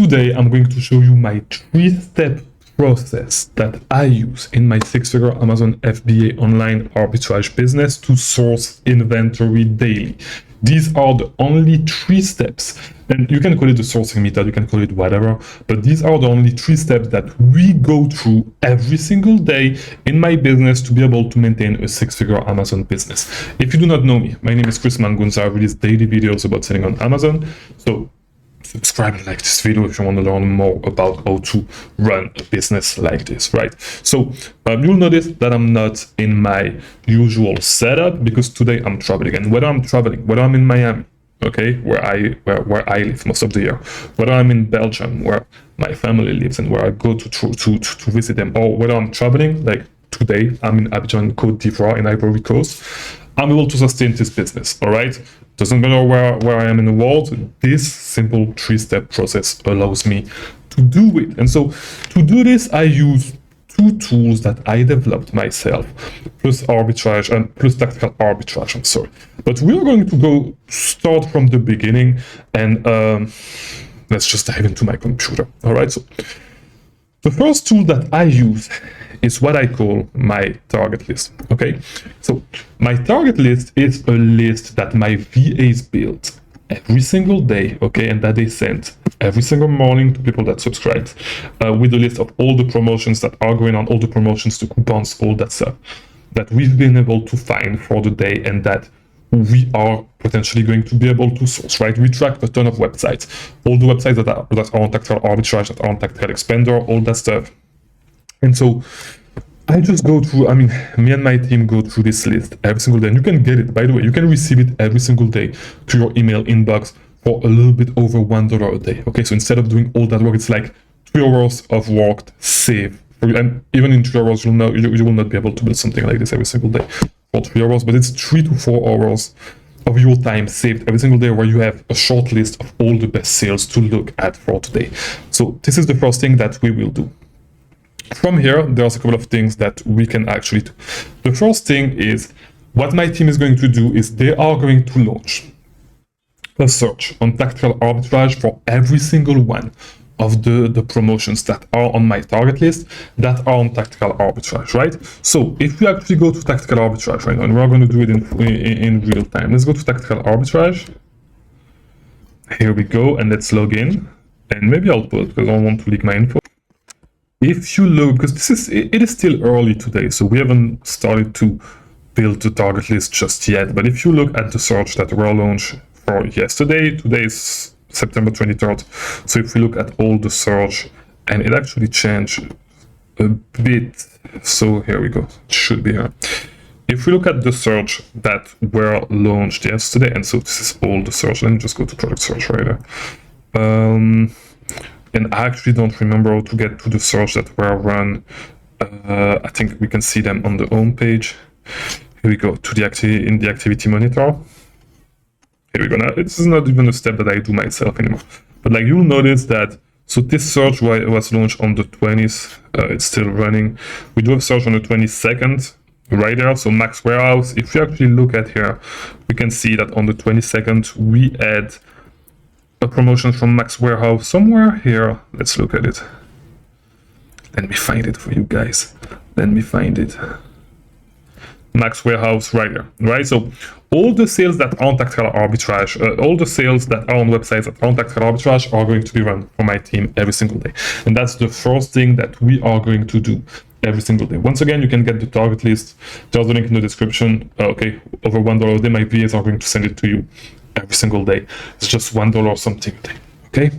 Today, I'm going to show you my 3-step process that I use in my 6-figure Amazon FBA online arbitrage business to source inventory daily. These are the only 3 steps, and you can call it the sourcing method, you can call it whatever, but these are the only 3 steps that we go through every single day in my business to be able to maintain a 6-figure Amazon business. If you do not know me, my name is Mangunza. I release daily videos about selling on Amazon. So subscribe and like this video if you want to learn more about how to run a business like this, right? So you'll notice that I'm not in my usual setup because today I'm traveling, and whether I'm traveling, whether I'm in Miami, okay, where I live most of the year, whether I'm in Belgium where my family lives and where I go to visit them, or whether I'm traveling like today, I'm in Abidjan, Côte d'Ivoire, in Ivory Coast, I'm able to sustain this business, all right? Doesn't matter where I am in the world, this simple 3-step process allows me to do it. And so to do this, I use 2 tools that I developed myself, plus arbitrage and plus tactical arbitrage, I'm sorry. But we are going to start from the beginning, and let's just dive into my computer, all right? So the first tool that I use is what I call my target list, okay? So my target list is a list that my VAs build every single day, okay, and that they send every single morning to people that subscribe, with a list of all the promotions that are going on, all the promotions, the coupons, all that stuff that we've been able to find for the day and that we are potentially going to be able to source, right? We track a ton of websites, all the websites that are on tactical arbitrage, that are on tactical expander, all that stuff. And so I just go through, I mean, me and my team go through this list every single day. And you can get it, by the way, you can receive it every single day to your email inbox for a little bit over $1 a day. Okay, so instead of doing all that work, it's like 3 hours of work saved for you. And even in 3 hours, you will not be able to build something like this every single day for 3 hours, but it's 3 to 4 hours of your time saved every single day where you have a short list of all the best sales to look at for today. So this is the first thing that we will do. From here, there's a couple of things that we can actually do. The first thing is what my team is going to do is they are going to launch a search on tactical arbitrage for every single one of the promotions that are on my target list that are on tactical arbitrage, right? So if we actually go to tactical arbitrage right now, and we're going to do it in real time, let's go to tactical arbitrage. Here we go, and let's log in. And maybe I'll put, because I don't want to leak my info. If you look, because it is still early today, so we haven't started to build the target list just yet. But if you look at the search that were launched for yesterday, today is September 23rd. So if we look at all the search, and it actually changed a bit. So here we go, it should be here. If we look at the search that were launched yesterday, and so this is all the search, let me just go to product search right there. And I actually don't remember how to get to the search that were run. I think we can see them on the home page. Here we go to the activity monitor. Here we go. Now this is not even a step that I do myself anymore. But like you'll notice that, so this search was launched on the 20th. It's still running. We do have search on the 22nd right there. So Max Warehouse. If you actually look at here, we can see that on the 22nd we had a promotion from Max Warehouse somewhere here. Let's look at it. Let me find it for you guys. Let me find it. Max Warehouse right here, right? So all the sales that are on tactical arbitrage, all the sales that are on websites that are on tactical arbitrage are going to be run for my team every single day. And that's the first thing that we are going to do every single day. Once again, you can get the target list. There's a link in the description. Okay, over $1 a day, my VAs are going to send it to you every single day. It's just $1 something a day, okay?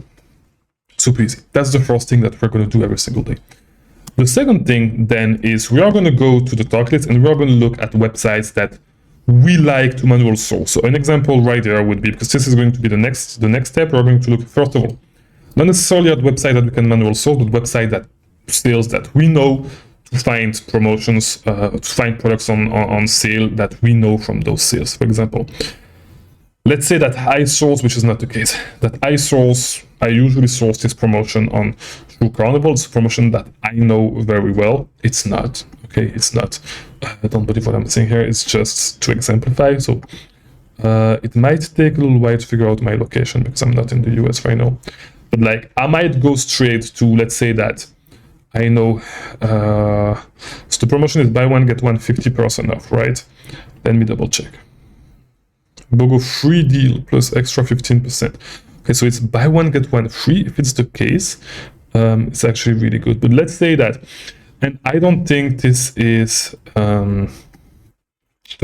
Super easy. That's the first thing that we're going to do every single day. The second thing then is we are going to go to the target list and we are going to look at websites that we like to manual source. So an example right there would be, because this is going to be the next step, we're going to look first of all, not necessarily at website that we can manual source, but website that sales that we know to find promotions, to find products on sale that we know from those sales. For example, let's say that I source, which is not the case, that I usually source this promotion on through Carnival. It's a promotion that I know very well. It's not, okay, it's not. I don't believe what I'm saying here. It's just to exemplify. So it might take a little while to figure out my location because I'm not in the US right now. But like I might go straight to, let's say that I know, so the promotion is buy one, get one 50% off, right? Let me double check. BOGO free deal plus extra 15%. Okay, so it's buy one, get one free. If it's the case, it's actually really good. But let's say that, and I don't think this is, the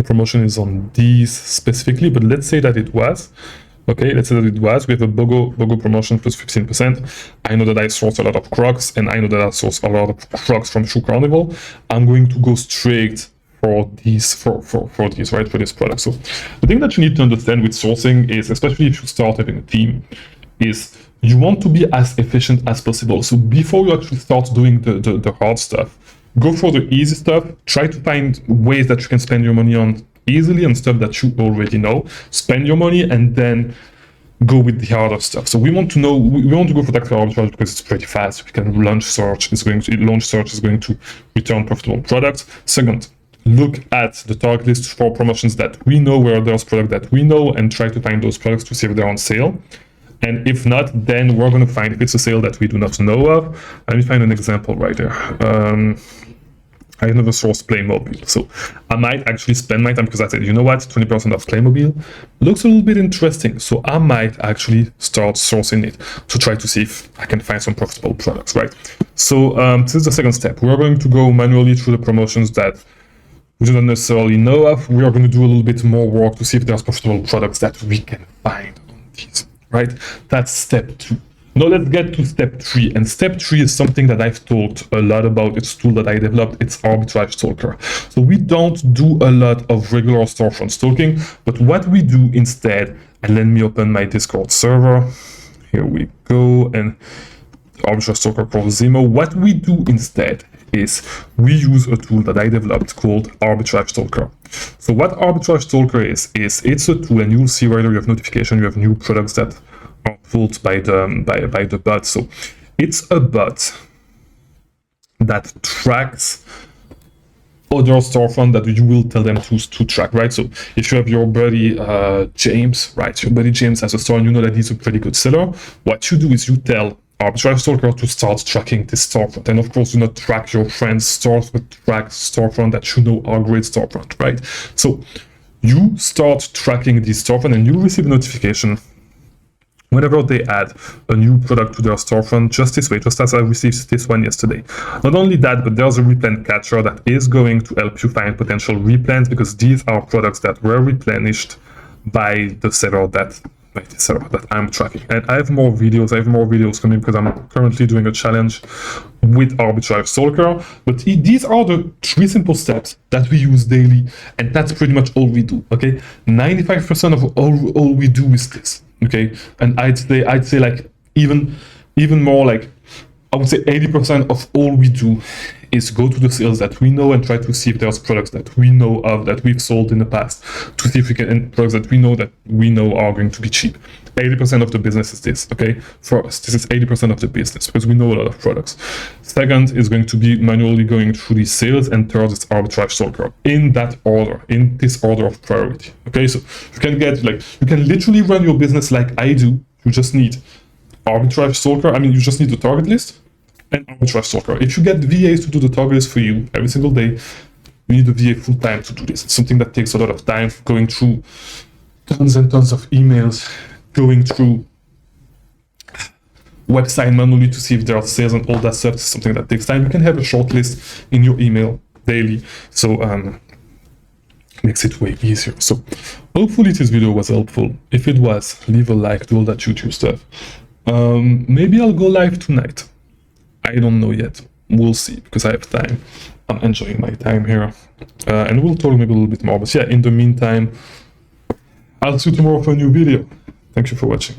promotion is on these specifically, but let's say that it was. Okay, let's say that it was. We have a BOGO promotion plus 15%. I know that I source a lot of Crocs, and I know that I source a lot of Crocs from Shoe Carnival. I'm going to go straight for these, for these, right, for this product. So the thing that you need to understand with sourcing is, especially if you start having a team, is you want to be as efficient as possible. So before you actually start doing the hard stuff, go for the easy stuff. Try to find ways that you can spend your money on easily on stuff that you already know. Spend your money and then go with the harder stuff. So we want to go for tactical arbitrage because it's pretty fast. We can launch search is going to return profitable products. Second, look at the target list for promotions that we know, where there's products that we know, and try to find those products to see if they're on sale. And if not, then we're going to find if it's a sale that we do not know of. Let me find an example right there. I never sourced Playmobil, so I might actually spend my time, because I said, you know what, 20% off Playmobil looks a little bit interesting, so I might actually start sourcing it to try to see if I can find some profitable products, right? So this is the second step. We're going to go manually through the promotions that we don't necessarily know of. We are going to do a little bit more work to see if there's profitable products that we can find on these, right? That's step 2. Now let's get to step 3, and step 3 is something that I've talked a lot about. It's a tool that I developed. It's Arbitrage Stalker. So we don't do a lot of regular storefront stalking, but what we do instead, and let me open my Discord server. Here we go, and Arbitrage Stalker cross Zemo. What we do instead is we use a tool that I developed called Arbitrage Stalker. So what Arbitrage Stalker is it's a tool, and you'll see right here you have notification, you have new products that are pulled by the bot. So it's a bot that tracks other storefront that you will tell them to track, right? So if you have your buddy James, right? Your buddy James has a store and you know that he's a pretty good seller, what you do is you tell Arbitrage Stalker to start tracking this storefront. And of course, do not track your friends' stores, but track storefront that you know are great storefront, right? So you start tracking this storefront and you receive a notification whenever they add a new product to their storefront, just this way, just as I received this one yesterday. Not only that, but there's a replen catcher that is going to help you find potential replens, because these are products that were replenished by the seller that I'm tracking. And I have more videos coming because I'm currently doing a challenge with Arbitrage Stalker. But these are the 3 simple steps that we use daily, and that's pretty much all we do, okay? 95% of all we do is this. Okay, and I'd say like even more, like I would say 80% of all we do is go to the sales that we know and try to see if there's products that we know of that we've sold in the past, to see if we can, and products that we know are going to be cheap. 80% of the business is this, okay? For us, this is 80% of the business because we know a lot of products. Second is going to be manually going through these sales, and third is Arbitrage Stalker, in that order, in this order of priority. Okay, so you can get, like, you can literally run your business like I do. You just need Arbitrage Stalker. I mean, you just need the target list and Arbitrage Stalker. If you get VAs to do the target list for you every single day, you need a VA full time to do this. It's something that takes a lot of time, going through tons and tons of emails, going through website manually to see if there are sales and all that stuff. Is something that takes time. You can have a short list in your email daily, so makes it way easier. So hopefully this video was helpful. If it was, leave a like, do all that YouTube stuff. Maybe I'll go live tonight. I don't know yet. We'll see, because I have time. I'm enjoying my time here, and we'll talk maybe a little bit more. But yeah, in the meantime, I'll see you tomorrow for a new video. Thank you for watching.